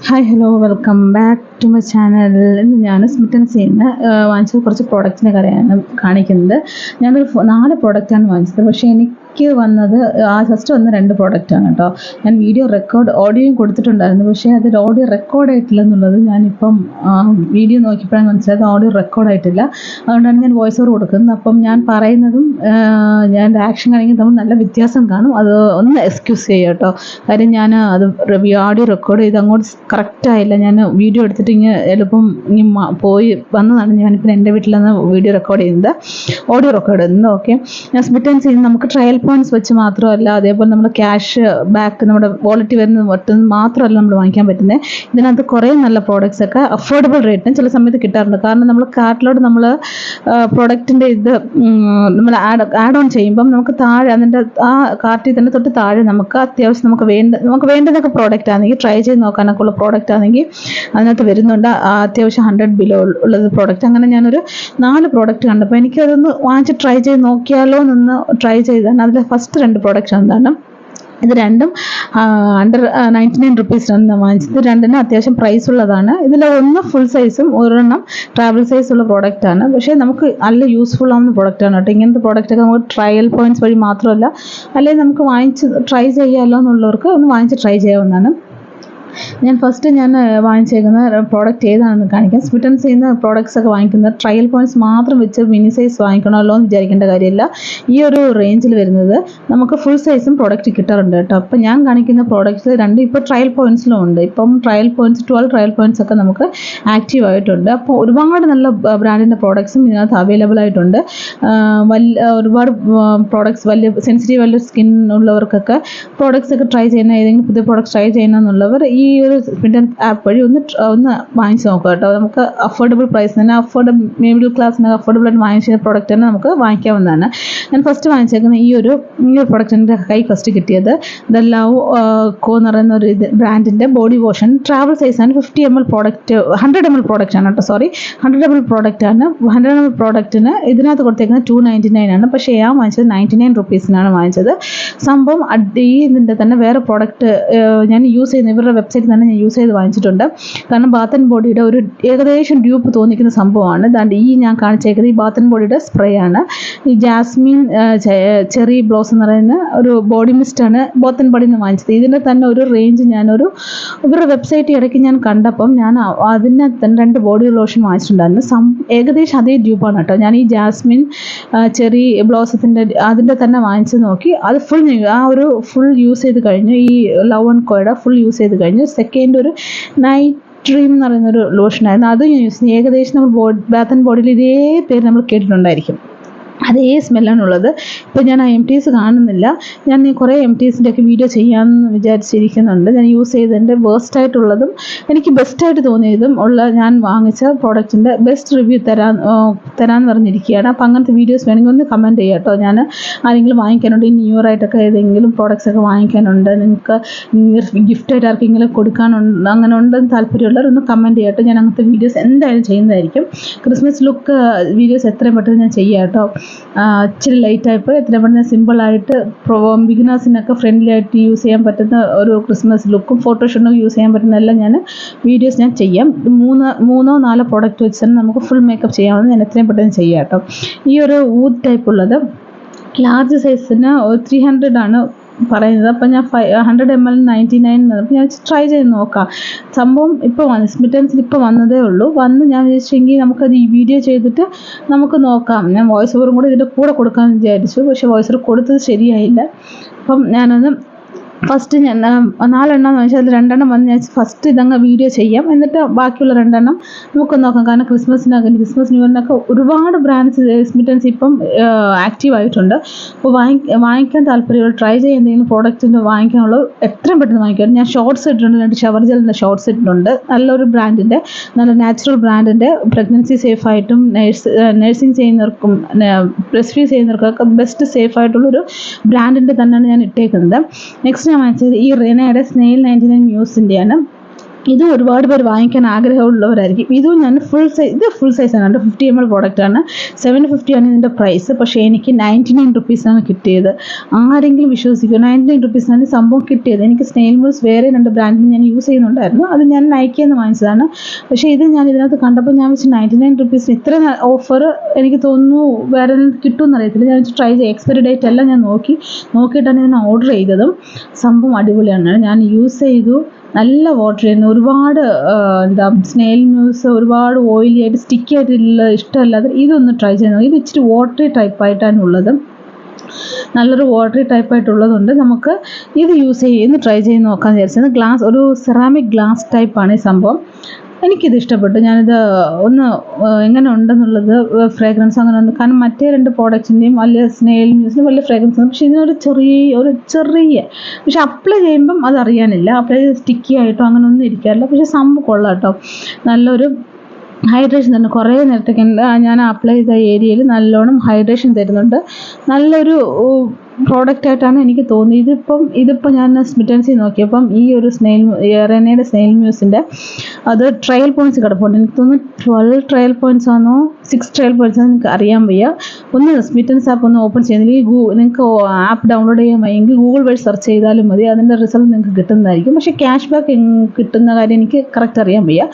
Hi hello welcome back to my channel. ഇന്ന് ഞാൻ സ്മിറ്റൻസിൽ നിന്ന് വാങ്ങിച്ച കുറച്ച് പ്രോഡക്റ്റിൻ്റെ കടയാണ് കാണിക്കുന്നത്. ഞാനൊരു 4 പ്രോഡക്റ്റാണ് വാങ്ങിച്ചത്. പക്ഷേ എനിക്ക് വന്നത് ഫസ്റ്റ് വന്ന 2 പ്രോഡക്റ്റാണ് കേട്ടോ. ഞാൻ ഓഡിയോയും കൊടുത്തിട്ടുണ്ടായിരുന്നു. പക്ഷേ അതിൽ ഓഡിയോ റെക്കോർഡ് ആയിട്ടില്ല എന്നുള്ളത് ഞാനിപ്പം വീഡിയോ നോക്കിയപ്പോഴാണ് മനസ്സിലായത് ഓഡിയോ റെക്കോർഡ് ആയിട്ടില്ല. അതുകൊണ്ടാണ് ഞാൻ വോയിസ് ഓവർ കൊടുക്കുന്നത്. അപ്പം ഞാൻ പറയുന്നതും ഞാൻ ആക്ഷൻ കാണിക്കുന്നത് തമ്മിൽ നല്ല വ്യത്യാസം കാണും. അത് ഒന്ന് എക്സ്ക്യൂസ് ചെയ്യുക കേട്ടോ. കാര്യം ഞാൻ അത് ഓഡിയോ റെക്കോർഡ് ചെയ്ത് അങ്ങോട്ട് കറക്റ്റായില്ല. ഞാൻ വീഡിയോ എടുത്തിട്ട് എളുപ്പം പോയി വന്നതാണ്. ഞാനിപ്പോൾ എൻ്റെ വീട്ടിലാണ് വീഡിയോ റെക്കോർഡ് ചെയ്യുന്നത്, ഓഡിയോ റെക്കോർഡ് ചെയ്യുന്നത്. ഓക്കെ, ഞാൻ സ്മിറ്റൻസ് ചെയ്യുന്നത് നമുക്ക് ട്രയൽ പോയിന്റ്സ് വെച്ച് മാത്രമല്ല, അതേപോലെ നമ്മൾ ക്യാഷ് ബാക്ക് നമ്മുടെ വാലറ്റ് വരുന്നത് മാത്രമല്ല നമ്മൾ വാങ്ങിക്കാൻ പറ്റുന്നത്. ഇതിനകത്ത് കുറേ നല്ല പ്രോഡക്റ്റ്സ് ഒക്കെ അഫോർഡബിൾ റേറ്റിന് ചില സമയത്ത് കിട്ടാറുണ്ട്. കാരണം നമ്മൾ കാർട്ടിലോട്ട് നമ്മൾ പ്രോഡക്റ്റിൻ്റെ ഇത് നമ്മൾ ആഡ് ഓൺ ചെയ്യുമ്പം നമുക്ക് താഴെ അതിൻ്റെ ആ കാർട്ടിൽ തന്നെ തൊട്ട് താഴെ നമുക്ക് അത്യാവശ്യം നമുക്ക് വേണ്ടതൊക്കെ പ്രോഡക്റ്റ് ആണെങ്കിൽ ട്രൈ ചെയ്ത് നോക്കാനൊക്കെ ഉള്ള പ്രോഡക്റ്റ് ആണെങ്കിൽ അതിനകത്ത് വരുന്നുണ്ട്. അത്യാവശ്യം 100 ബിലോ ഉള്ളത് പ്രോഡക്റ്റ്. അങ്ങനെ ഞാനൊരു 4 പ്രോഡക്റ്റ് കണ്ടപ്പോൾ എനിക്കതൊന്ന് വാങ്ങിച്ച് ട്രൈ ചെയ്ത് നോക്കിയാലോ എന്നൊന്ന് ട്രൈ ചെയ്താണ്. അതിൽ ഫസ്റ്റ് 2 പ്രോഡക്റ്റ്സ് എന്താണ്, ഇത് രണ്ടും അണ്ടർ 99 റുപ്പീസിനാണ് ഞാൻ വാങ്ങിച്ചത്. രണ്ടിനും അത്യാവശ്യം പ്രൈസ് ഉള്ളതാണ്. ഇതിൽ ഒന്ന് ഫുൾ സൈസും ഒരെണ്ണം ട്രാവൽ സൈസുള്ള പ്രോഡക്റ്റാണ്. പക്ഷേ നമുക്ക് നല്ല യൂസ്ഫുൾ ആവുന്ന പ്രോഡക്റ്റാണ് കേട്ടോ. ഇങ്ങനത്തെ പ്രോഡക്റ്റൊക്കെ നമുക്ക് ട്രയൽ പോയിന്റ്സ് വഴി മാത്രമല്ല, അല്ലെങ്കിൽ നമുക്ക് വാങ്ങിച്ച് ട്രൈ ചെയ്യാമല്ലോ എന്നുള്ളവർക്ക് ഒന്ന് വാങ്ങിച്ച് ട്രൈ ചെയ്യാവുന്നതാണ്. ഞാൻ വാങ്ങിച്ചേക്കുന്ന പ്രോഡക്റ്റ് ഏതാണെന്ന് കാണിക്കാം. സ്മിറ്റൻസ് ചെയ്യുന്ന പ്രോഡക്റ്റ്സ് ഒക്കെ വാങ്ങിക്കുന്നത് ട്രയൽ പോയിന്റ്സ് മാത്രം വെച്ച് മിനി സൈസ് വാങ്ങിക്കണമല്ലോ എന്ന് വിചാരിക്കേണ്ട കാര്യമില്ല. ഈ ഒരു റേഞ്ചിൽ വരുന്നത് നമുക്ക് ഫുൾ സൈസും പ്രോഡക്റ്റ് കിട്ടാറുണ്ട് കേട്ടോ. അപ്പം ഞാൻ കാണിക്കുന്ന പ്രോഡക്റ്റ്സ് രണ്ടും ഇപ്പോൾ ട്രയൽ പോയിന്റ്സിലും ഉണ്ട്. ഇപ്പം ട്രയൽ പോയിന്റ്സ് 12 ട്രയൽ പോയിന്റ്സ് ഒക്കെ നമുക്ക് ആക്റ്റീവ് ആയിട്ടുണ്ട്. അപ്പോൾ ഒരുപാട് നല്ല ബ്രാൻഡിൻ്റെ പ്രോഡക്ട്സും ഇതിനകത്ത് അവൈലബിൾ ആയിട്ടുണ്ട്. ഒരുപാട് പ്രോഡക്ട്സ് വലിയ സ്കിൻ ഉള്ളവർക്കൊക്കെ പ്രോഡക്ട്സ് ഒക്കെ ട്രൈ ചെയ്യുന്ന, ഏതെങ്കിലും പുതിയ പ്രോഡക്ട്സ് ട്രൈ ചെയ്യണമെന്നുള്ളവർ ഈ ഒരു സ്മിറ്റൻ ആപ്പ് വഴി ഒന്ന് വാങ്ങിച്ച് നോക്കുക കേട്ടോ. നമുക്ക് അഫോർഡബിൾ പ്രൈസ് തന്നെ, മിഡിൽ ക്ലാസ്സിന് അഫോർഡബിൾ ആയിട്ട് വാങ്ങിച്ച പ്രോഡക്റ്റ് തന്നെ നമുക്ക് വാങ്ങിക്കാവുന്നതാണ്. ഞാൻ ഫസ്റ്റ് വാങ്ങിച്ചേക്കുന്ന ഈ ഒരു പ്രോഡക്റ്റിൻ്റെ കൈ ഫസ്റ്റ് കിട്ടിയത് ദ ലവ് കോ എന്ന് പറയുന്ന ഒരു ബ്രാൻഡിൻ്റെ ബോഡി വാഷാണ്. ട്രാവൽ സൈസാണ്. 50 ml പ്രോഡക്റ്റ് 100 ml പ്രോഡക്റ്റ് ആണ് കേട്ടോ. 100 ml പ്രോഡക്റ്റ് ആണ്. 100 ml പ്രോഡക്റ്റിന് ഇതിനകത്ത് കൊടുത്തേക്കുന്നത് 299 ആണ്. പക്ഷേ ഞാൻ വാങ്ങിച്ചത് 99 റുപ്പീസിനാണ് വാങ്ങിച്ചത്. സംഭവം ഇതിൻ്റെ തന്നെ വേറെ പ്രോഡക്റ്റ് ഞാൻ യൂസ് ചെയ്യുന്ന ഇവരുടെ വെബ്സൈറ്റിൽ തന്നെ ഞാൻ യൂസ് ചെയ്ത് വാങ്ങിച്ചിട്ടുണ്ട്. കാരണം ബാത്ത് ആൻഡ് ബോഡിയുടെ ഒരു ഏകദേശം ഡ്യൂപ്പ് തോന്നിക്കുന്ന സംഭവമാണ്. ഞാൻ കാണിച്ചേക്കുന്നത് ഈ ബാത്ത് ആൻഡ് ബോഡിയുടെ സ്പ്രേ ആണ്. ഈ ജാസ്മിൻ ചെറി ബ്ലോസ് എന്ന് പറയുന്ന ഒരു ബോഡി മിസ്റ്റാണ് ബാത്ത് ആൻഡ് ബോഡിയിൽ നിന്ന് വാങ്ങിച്ചത്. ഇതിൻ്റെ തന്നെ ഒരു റേഞ്ച് ഇവരുടെ വെബ്സൈറ്റ് ഇടയ്ക്ക് ഞാൻ കണ്ടപ്പം ഞാൻ അതിനെ തന്നെ 2 ബോഡി ലോഷൻ വാങ്ങിച്ചിട്ടുണ്ടായിരുന്നു. ഏകദേശം അതേ ഡ്യൂപ്പാണ് കേട്ടോ. ഞാൻ ഈ ജാസ്മിൻ ചെറി ബ്ലോസത്തിൻ്റെ അതിൻ്റെ തന്നെ വാങ്ങിച്ച് നോക്കി. അത് ഫുൾ യൂസ് ചെയ്ത് കഴിഞ്ഞു. ഈ ലവ് ആൻഡ് കോയുടെ ഫുൾ യൂസ് ചെയ്ത് കഴിഞ്ഞു. സെക്കൻഡ് ഒരു നൈറ്റ് ഡ്രീം എന്ന് പറയുന്നൊരു ലോഷനായിരുന്നു. അതും ഞാൻ യൂസ് ചെയ്തു. ഏകദേശം നമ്മൾ ബാത്ത് ആൻഡ് ബോഡിയിൽ ഇതേ പേര് നമ്മൾ കേട്ടിട്ടുണ്ടായിരിക്കും. അതേ സ്മെല്ലാണുള്ളത്. ഇപ്പോൾ ഞാൻ ആ MTs കാണുന്നില്ല. ഞാൻ കുറേ MTസിൻ്റെ ഒക്കെ വീഡിയോ ചെയ്യാമെന്ന് വിചാരിച്ചിരിക്കുന്നുണ്ട്. ഞാൻ യൂസ് ചെയ്തതിൻ്റെ വേസ്റ്റായിട്ടുള്ളതും എനിക്ക് ബെസ്റ്റായിട്ട് തോന്നിയതും ഞാൻ വാങ്ങിച്ച പ്രോഡക്റ്റിൻ്റെ ബെസ്റ്റ് റിവ്യൂ തരാമെന്ന് പറഞ്ഞിരിക്കുകയാണ്. അപ്പോൾ അങ്ങനത്തെ വീഡിയോസ് വേണമെങ്കിൽ ഒന്ന് കമൻറ്റ് ചെയ്യാം കേട്ടോ. ഞാൻ ആരെങ്കിലും വാങ്ങിക്കാനുണ്ട്, ഈ ന്യൂ ഇയർ ആയിട്ടൊക്കെ ഏതെങ്കിലും പ്രോഡക്റ്റ്സ് ഒക്കെ വാങ്ങിക്കാനുണ്ട്, നിങ്ങൾക്ക് ഗിഫ്റ്റായിട്ട് ആർക്കെങ്കിലും കൊടുക്കാനുണ്ട്, അങ്ങനെ ഉണ്ടെന്ന് താല്പര്യമുള്ളവർ ഒന്ന് കമൻറ്റ് ചെയ്യാം കേട്ടോ. ഞാൻ അങ്ങനത്തെ വീഡിയോസ് എന്തായാലും ചെയ്യുന്നതായിരിക്കും. ക്രിസ്മസ് ലുക്ക് വീഡിയോസ് എത്രയും പെട്ടെന്ന് ഞാൻ ചെയ്യാം കേട്ടോ. ഇച്ചിരി ലൈറ്റായപ്പോൾ എത്രയും പെട്ടെന്ന് സിമ്പിളായിട്ട് ബിഗിനേഴ്സിനൊക്കെ ഫ്രണ്ട്ലി ആയിട്ട് യൂസ് ചെയ്യാൻ പറ്റുന്ന ഒരു ക്രിസ്മസ് ലുക്കും ഫോട്ടോഷൂട്ടിനും യൂസ് ചെയ്യാൻ പറ്റുന്ന എല്ലാം വീഡിയോസ് ഞാൻ ചെയ്യാം. 3-4 പ്രോഡക്റ്റ് വെച്ച് തന്നെ നമുക്ക് ഫുൾ മേക്കപ്പ് ചെയ്യാവുന്നത് ഞാൻ എത്രയും പെട്ടെന്ന് ചെയ്യാം കേട്ടോ. ഈ ഒരു ഊത് ടൈപ്പ് ഉള്ളത് ലാർജ് സൈസിന് 300 ആണ് പറയുന്നത്. അപ്പം ഞാൻ 100 ml 99. അപ്പം ഞാൻ ട്രൈ ചെയ്ത് നോക്കാം. സംഭവം ഇപ്പോൾ സ്മിറ്റൻസിൽ ഇപ്പോൾ വന്നതേ ഉള്ളൂ. ഞാൻ വിചാരിച്ചെങ്കിൽ നമുക്കത് ഈ വീഡിയോ ചെയ്തിട്ട് നമുക്ക് നോക്കാം. ഞാൻ വോയിസ് ഓവറും കൂടെ ഇതിൻ്റെ കൂടെ കൊടുക്കാമെന്ന് വിചാരിച്ചു. പക്ഷേ വോയിസ് ഓവർ കൊടുത്തത് ശരിയായില്ല. അപ്പം ഞാനൊന്ന് ഫസ്റ്റ് ഞാൻ 4 എണ്ണം വെച്ചാൽ അതിൽ 2 എണ്ണം വന്ന് ഞാൻ ഫസ്റ്റ് ഇതങ്ങ് വീഡിയോ ചെയ്യാം. എന്നിട്ട് ബാക്കിയുള്ള 2 എണ്ണം നമുക്ക് നോക്കാം. കാരണം ക്രിസ്മസ് ന്യൂ ഇയറിനൊക്കെ ഒരുപാട് ബ്രാൻഡ്സ് സ്മിറ്റൻസ് ഇപ്പം ആക്റ്റീവ് ആയിട്ടുണ്ട്. അപ്പോൾ വാങ്ങിക്കാൻ താല്പര്യമുള്ള ട്രൈ ചെയ്യാൻ എന്തെങ്കിലും പ്രോഡക്റ്റിൻ്റെ വാങ്ങിക്കാനുള്ളത് എത്രയും പെട്ടെന്ന് വാങ്ങിക്കാം. ഞാൻ ഷോർട്ട്സ് ഇട്ടിട്ടുണ്ട്, 2 ഷവർ ജെല്ലിൻ്റെ ഷോർട്ട്സ് ഇട്ടിട്ടുണ്ട്. നല്ലൊരു ബ്രാൻഡിൻ്റെ, നല്ല നാച്ചുറൽ ബ്രാൻഡിൻ്റെ, പ്രഗ്നൻസി സേഫായിട്ടും നഴ്സിംഗ് ചെയ്യുന്നവർക്കും ബ്രസ്റ്റ് ഫീഡ് ചെയ്യുന്നവർക്കൊക്കെ ബെസ്റ്റ് സേഫായിട്ടുള്ളൊരു ബ്രാൻഡിൻ്റെ തന്നെയാണ് ഞാൻ ഇട്ടേക്കുന്നത്. നെക്സ്റ്റ് ഞാൻ വാങ്ങിച്ചത് ഈ റെനയുടെ സ്നെയിൽ 99 മ്യൂസിൻ്റെയാണ്. ഇത് ഒരുപാട് പേര് വാങ്ങിക്കാൻ ആഗ്രഹമുള്ളവരായിരിക്കും. ഇതും ഞാൻ ഇത് ഫുൾ സൈസാണ്, 50 ml പ്രോഡക്റ്റാണ്. 750 ആണ് ഇതിൻ്റെ പ്രൈസ്. പക്ഷേ എനിക്ക് 99 റുപ്പീസാണ് കിട്ടിയത്. ആരെങ്കിലും വിശ്വസിക്കുമോ? 99 റുപ്പീസാണ് സംഭവം കിട്ടിയത്. എനിക്ക് സ്നെയിൽ മൂസ് വേറെ 2 ബ്രാൻഡിൽ ഞാൻ യൂസ് ചെയ്യുന്നുണ്ടായിരുന്നു. അത് ഞാൻ നൈക്കിയിൽ നിന്ന് വാങ്ങിച്ചതാണ്. പക്ഷേ ഇത് ഞാൻ ഇതിനകത്ത് കണ്ടപ്പോൾ ഞാൻ വെച്ച് 99 റുപ്പീസിന് ഇത്ര ഓഫർ എനിക്ക് തോന്നുന്നു വേറെ കിട്ടുമെന്ന് അറിയത്തില്ല. ഞാൻ ട്രൈ ചെയ്ത് എക്സ്പയറി ഡേറ്റ് എല്ലാം ഞാൻ നോക്കിയിട്ടാണ് ഞാൻ ഓർഡർ ചെയ്തതും. സംഭവം അടിപൊളിയാണ്. ഞാൻ യൂസ് ചെയ്തു. നല്ല വാട്ടർ ആയിരുന്നു. ഒരുപാട് സ്നെയിൽ മ്യൂസ് ഒരുപാട് ഓയിലി ആയിട്ട് സ്റ്റിക്കി ആയിട്ടുള്ള ഇഷ്ടമല്ലാതെ ഇതൊന്ന് ട്രൈ ചെയ്ത് ഇത് ഇച്ചിരി വാട്ടറി ടൈപ്പായിട്ടാണ് ഉള്ളത്. നല്ലൊരു വാട്ടറി ടൈപ്പായിട്ടുള്ളതുകൊണ്ട് നമുക്ക് ഇത് ട്രൈ ചെയ്ത് നോക്കാമെന്ന് വിചാരിച്ചത്. ഒരു സെറാമിക് ഗ്ലാസ് ടൈപ്പാണ് ഈ സംഭവം. എനിക്കിത് ഇഷ്ടപ്പെട്ടു. ഞാനിത് ഒന്ന് എങ്ങനെ ഉണ്ടെന്നുള്ളത് ഫ്രേഗ്രൻസ് അങ്ങനെ ഉണ്ട്. കാരണം മറ്റേ 2 പ്രോഡക്റ്റിൻ്റെയും വലിയ സ്നെയിൽ മ്യൂസിനും വലിയ ഫ്രേഗ്രൻസ് ഉണ്ട്. പക്ഷേ ഇതിനൊരു ചെറിയ പക്ഷെ അപ്ലൈ ചെയ്യുമ്പം അതറിയാനില്ല. അപ്ലൈ ചെയ്ത് സ്റ്റിക്കി ആയിട്ടോ അങ്ങനെ ഒന്നും ഇരിക്കാറില്ല. പക്ഷേ സംഭവം കൊള്ളാം കേട്ടോ. നല്ലൊരു ഹൈഡ്രേഷൻ തന്നെ. കുറേ നേരത്തേക്ക് ഞാൻ അപ്ലൈ ചെയ്ത ഏരിയയിൽ നല്ലോണം ഹൈഡ്രേഷൻ തരുന്നുണ്ട്. നല്ലൊരു പ്രോഡക്റ്റായിട്ടാണ് എനിക്ക് തോന്നിയത്. ഇതിപ്പോൾ ഞാൻ സ്മിറ്റൻസി നോക്കിയപ്പം ഈ ഒരു റെനയുടെ സ്നെയിൽ മ്യൂസിൻ്റെ അത് ട്രയൽ പോയിൻറ്റ്സ് കിടപ്പുണ്ട്. എനിക്ക് തോന്നുന്നു 12 ട്രയൽ പോയിൻറ്റ്സ് ആണോ 6 ട്രയൽ പോയിൻറ്റ്സ് ആണോ എനിക്ക് അറിയാൻ വയ്യ. ഒന്ന് സ്മിറ്റൻസ് ആപ്പ് ഒന്ന് ഓപ്പൺ ചെയ്യുന്നില്ലെങ്കിൽ നിങ്ങൾക്ക് ആപ്പ് ഡൗൺലോഡ് ചെയ്യാൻ വയ്യെങ്കിൽ ഗൂഗിൾ വഴി സെർച്ച് ചെയ്താലും മതി. അതിൻ്റെ റിസൾട്ട് നിങ്ങൾക്ക് കിട്ടുന്നതായിരിക്കും. പക്ഷേ ക്യാഷ് ബാക്ക് കിട്ടുന്ന കാര്യം എനിക്ക് കറക്റ്റ് അറിയാൻ വയ്യ.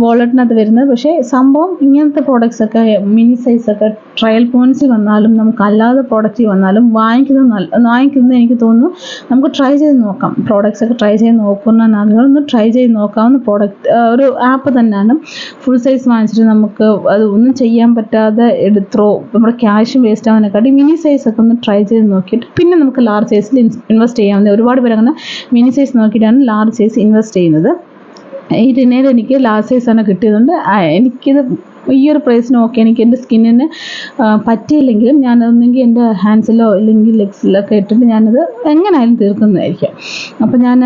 വാളറ്റിനകത്ത് വരുന്നത്. പക്ഷേ സംഭവം ഇങ്ങനത്തെ പ്രോഡക്റ്റ്സൊക്കെ മിനി സൈസൊക്കെ ട്രയൽ പോയിൻറ്റ്സ് വന്നാലും നമുക്ക് അല്ലാതെ പ്രോഡക്റ്റ് വന്നാലും വാങ്ങിക്കുന്നത് എനിക്ക് തോന്നുന്നു നമുക്ക് ട്രൈ ചെയ്ത് നോക്കാം. പ്രോഡക്റ്റ്സ് ഒക്കെ ട്രൈ ചെയ്ത് നോക്കുന്ന ആളുകളൊന്ന് ട്രൈ ചെയ്ത് നോക്കാവുന്ന ഒരു ആപ്പ് തന്നെയാണ്. ഫുൾ സൈസ് വാങ്ങിച്ചിട്ട് നമുക്ക് അത് ഒന്നും ചെയ്യാൻ പറ്റാതെ നമ്മുടെ ക്യാഷും വേസ്റ്റ് ആവാനെക്കാട്ടി മിനി സൈസ് ഒക്കെ ഒന്ന് ട്രൈ ചെയ്ത് നോക്കിയിട്ട് പിന്നെ നമുക്ക് ലാർജ് സൈസിൽ ഇൻവെസ്റ്റ് ചെയ്യാവുന്ന ഒരുപാട് പേര് അങ്ങനെ മിനി സൈസ് നോക്കിയിട്ടാണ് ലാർജ് സൈസ് ഇൻവെസ്റ്റ് ചെയ്യുന്നത്. ഈ റിനേൽ എനിക്ക് ലാർജ് സൈസാണ് കിട്ടിയതുകൊണ്ട് എനിക്കിത് ഈ ഒരു പ്രൈസിന് ഓക്കെ. എനിക്ക് എൻ്റെ സ്കിന്നിന് പറ്റിയില്ലെങ്കിലും ഞാനതൊന്നെങ്കിൽ എൻ്റെ ഹാൻഡ്സിലോ അല്ലെങ്കിൽ ലെഗ്സിലൊക്കെ ഇട്ടിട്ട് ഞാനത് എങ്ങനെയായാലും തീർക്കുന്നതായിരിക്കും. അപ്പോൾ ഞാൻ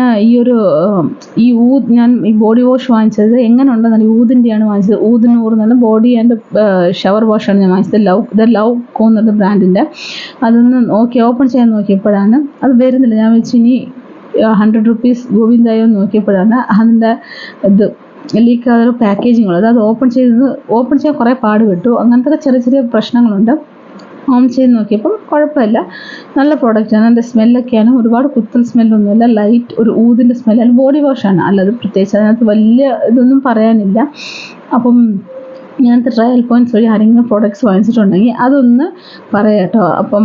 ഞാൻ ഈ ബോഡി വാഷ് വാങ്ങിച്ചത് എങ്ങനെ ഉണ്ടെന്നല്ല ഊതിൻ്റെയാണ് വാങ്ങിച്ചത്. ഊതിനൂറ് എന്നുള്ള ബോഡി ആൻഡ് ഷവർ വാഷാണ് ഞാൻ വാങ്ങിച്ചത്. ലവ് കോ എന്നുള്ള ബ്രാൻഡിൻ്റെ. അതൊന്ന് ഓപ്പൺ ചെയ്യാൻ നോക്കിയപ്പോഴാണ് അത് വരുന്നില്ല. ഞാൻ വെച്ച് ഇനി 100 റുപ്പീസ് ഗോവിന്ദായോ നോക്കിയപ്പോഴാണ് അതിൻ്റെ ഇത് ലീക്കാതൊരു പാക്കേജിങ് ഉള്ളത്. അത് ഓപ്പൺ ചെയ്യാൻ കുറേ പാടുപെട്ടു. അങ്ങനത്തെ ചെറിയ പ്രശ്നങ്ങളുണ്ട്. ഓൺ ചെയ്ത് നോക്കിയപ്പം കുഴപ്പമില്ല, നല്ല പ്രോഡക്റ്റാണ്. അതിൻ്റെ സ്മെല്ലൊക്കെയാണ് ഒരുപാട് കുത്തൽ സ്മെല്ലൊന്നുമില്ല, ലൈറ്റ് ഒരു ഊതിൻ്റെ സ്മെല്ലാണ്. ബോഡി വാഷാണ്, അല്ലാതെ പ്രത്യേകിച്ച് അതിനകത്ത് വലിയ ഇതൊന്നും പറയാനില്ല. അപ്പം ഇങ്ങനത്തെ ട്രയൽ പോയിൻറ്റ്സ് വഴി ആരെങ്കിലും പ്രോഡക്റ്റ്സ് വാങ്ങിച്ചിട്ടുണ്ടെങ്കിൽ അതൊന്ന് പറയാം കേട്ടോ. അപ്പം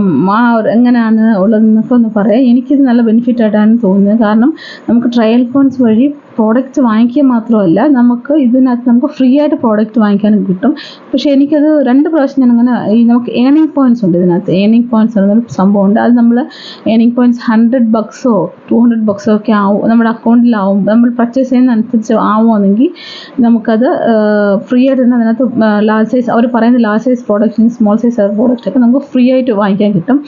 എങ്ങനെയാണ് ഉള്ളതെന്നൊക്കെ ഒന്ന് പറയാം. എനിക്കിത് നല്ല ബെനിഫിറ്റായിട്ടാണ് തോന്നുന്നത്. കാരണം നമുക്ക് ട്രയൽ പോയിൻറ്റ്സ് വഴി പ്രോഡക്റ്റ് വാങ്ങിക്കുക മാത്രമല്ല നമുക്ക് ഇതിനകത്ത് നമുക്ക് ഫ്രീ ആയിട്ട് പ്രോഡക്റ്റ് വാങ്ങിക്കാനും കിട്ടും. പക്ഷേ എനിക്കത് 2 പ്രാവശ്യം ഞാൻ അങ്ങനെ നമുക്ക് ഏണിംഗ് പോയിൻറ്റ്സ് ഉണ്ട് ഇതിനകത്ത്. ഏണിംഗ് പോയിൻറ്റ്സ് എന്നൊരു സംഭവമുണ്ട്. അത് നമ്മൾ ഏണിംഗ് പോയിൻറ്റ്സ് $100 $200 ഒക്കെ ആവും നമ്മുടെ അക്കൗണ്ടിലാവും. നമ്മൾ പർച്ചേസ് ചെയ്യുന്നതനുസരിച്ച് ആവുമെങ്കിൽ നമുക്കത് ഫ്രീ ആയിട്ട് തന്നെ അതിനകത്ത് ലാർജ് സൈസ് അവർ പറയുന്ന large size product small size പ്രോഡക്റ്റൊക്കെ നമുക്ക് ഫ്രീ ആയിട്ട് വാങ്ങിക്കാൻ കിട്ടും.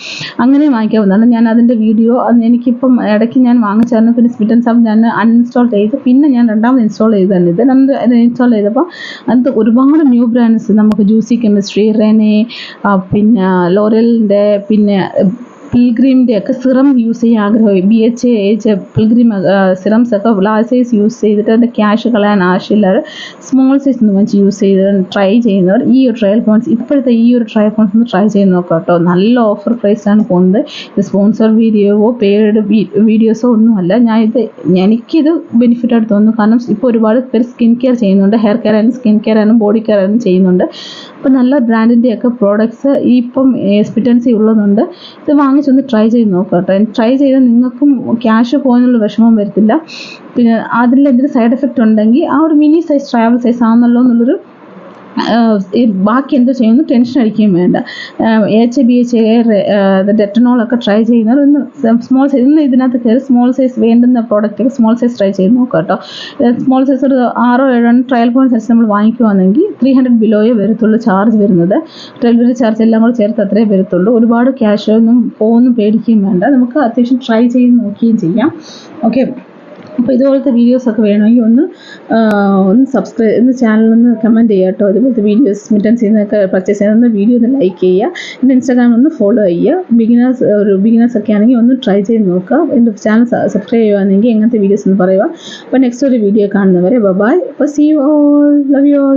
അങ്ങനെ വാങ്ങിക്കാവുന്നതാണ്. ഞാൻ അതിൻ്റെ വീഡിയോ എനിക്കിപ്പം ഇടയ്ക്ക് ഞാൻ വാങ്ങിച്ചായിരുന്നു. പിന്നെ സ്മിറ്റൻസ് ആപ്പ് ഞാൻ അൺഇൻസ്റ്റാൾ ചെയ്ത് പിന്നെ ഞാൻ രണ്ടാമത് ഇൻസ്റ്റാൾ ചെയ്തതാണ് ഇത്. ഇൻസ്റ്റാൾ ചെയ്തപ്പോൾ അതിനകത്ത് ഒരുപാട് ന്യൂ ബ്രാൻഡ്സ് നമുക്ക് ജ്യൂസി കെമിസ്ട്രി, റെനെ, പിന്നെ ലോറലിൻ്റെ, പിന്നെ പിൽഗ്രിമിൻ്റെ ഒക്കെ സിറം യൂസ് ചെയ്യാൻ ആഗ്രഹമായി. BHA പിൽഗ്രിം സിറംസ് ഒക്കെ ലാർജ് സൈസ് യൂസ് ചെയ്തിട്ട് അതിൻ്റെ ക്യാഷ് കളയാൻ ആവശ്യമില്ലാതെ സ്മോൾ സൈസ് ഒന്ന് വാങ്ങിച്ച് യൂസ് ചെയ്ത് ട്രൈ ചെയ്യുന്നവർ ഈ ഒരു ട്രയൽ പോയിൻറ്റ്സ് ഇപ്പോഴത്തെ ഈ ഒരു ട്രയൽ പോയിൻറ്റ്സ് ഒന്ന് ട്രൈ ചെയ്ത് നോക്കാം കേട്ടോ. നല്ല ഓഫർ പ്രൈസാണ് പോകുന്നത്. ഇത് സ്പോൺസർ വീഡിയോയോ പെയ്ഡ് വീഡിയോസോ ഒന്നുമല്ല. എനിക്കിത് ബെനിഫിറ്റായിട്ട് തോന്നുന്നു. കാരണം ഇപ്പോൾ ഒരുപാട് പേര് സ്കിൻ കെയർ ചെയ്യുന്നുണ്ട്. ഹെയർ കെയർ ആയാലും സ്കിൻ കെയർ ആയാലും ബോഡി കെയർ ആയാലും ചെയ്യുന്നുണ്ട്. അപ്പോൾ നല്ല ബ്രാൻഡിൻ്റെയൊക്കെ പ്രോഡക്റ്റ്സ് ഇപ്പം എക്സ്പെക്റ്റൻസി ഉള്ളതുകൊണ്ട് ഇത് വാങ്ങിച്ചൊന്ന് ട്രൈ ചെയ്ത് നോക്കാം കേട്ടോ. ട്രൈ ചെയ്താൽ നിങ്ങൾക്കും ക്യാഷ് പോകാനുള്ള വിഷമം വരത്തില്ല. പിന്നെ അതിലെന്തെങ്കിലും സൈഡ് എഫക്റ്റ് ഉണ്ടെങ്കിൽ ആ ഒരു മിനി സൈസ് ട്രാവൽ സൈസ് ആണെന്നല്ലോ എന്നുള്ളൊരു ബാക്കി എന്ത് ചെയ്യുന്നു ടെൻഷൻ അടിക്കുകയും വേണ്ട. BHA ഡെറ്റനോളൊക്കെ ട്രൈ ചെയ്യുന്നവർ ഒന്ന് സ്മോൾ സൈസ് ഇന്ന് ഇതിനകത്ത് കയറി സ്മോൾ സൈസ് വേണ്ടുന്ന പ്രോഡക്റ്റ് സ്മോൾ സൈസ് ട്രൈ ചെയ്ത് നോക്കാം കേട്ടോ. സ്മോൾ സൈസ് ഒരു 6-7 ട്രയൽ പോയിൻറ്റ്സ് അനുസരിച്ച് നമ്മൾ വാങ്ങിക്കുവാണെങ്കിൽ 300 ബിലോയേ വരത്തുള്ളൂ ചാർജ് വരുന്നത്. ഡെലിവറി ചാർജ് എല്ലാം കൂടെ ചേർത്ത് അത്രേ വരത്തുള്ളൂ. ഒരുപാട് ക്യാഷ് ഒന്നും പേടിക്കുകയും വേണ്ട. നമുക്ക് അത്യാവശ്യം ട്രൈ ചെയ്ത് നോക്കുകയും ചെയ്യാം. ഓക്കെ, അപ്പോൾ ഇതുപോലത്തെ വീഡിയോസൊക്കെ വേണമെങ്കിൽ ഒന്ന് സബ്സ്ക്രൈബ് ചാനലൊന്ന് കമൻറ്റ് ചെയ്യുക കേട്ടോ. ഇതുപോലത്തെ വീഡിയോസ് സ്മിറ്റൻസ് ചെയ്യുന്നതൊക്കെ പർച്ചേസ് ചെയ്യുന്ന വീഡിയോ ഒന്ന് ലൈക്ക് ചെയ്യുക. എൻ്റെ ഇൻസ്റ്റാഗ്രാം ഒന്ന് ഫോളോ ചെയ്യുക. ബിഗിനേഴ്സൊക്കെ ആണെങ്കിൽ ഒന്ന് ട്രൈ ചെയ്ത് നോക്കുക. എൻ്റെ ചാനൽ സബ്സ്ക്രൈബ് ചെയ്യുകയാണെങ്കിൽ എങ്ങനത്തെ വീഡിയോസ് എന്ന് പറയുക. അപ്പോൾ നെക്സ്റ്റ് ഒരു വീഡിയോ കാണുന്നവരെ ബൈ. അപ്പോൾ see you all, love you all.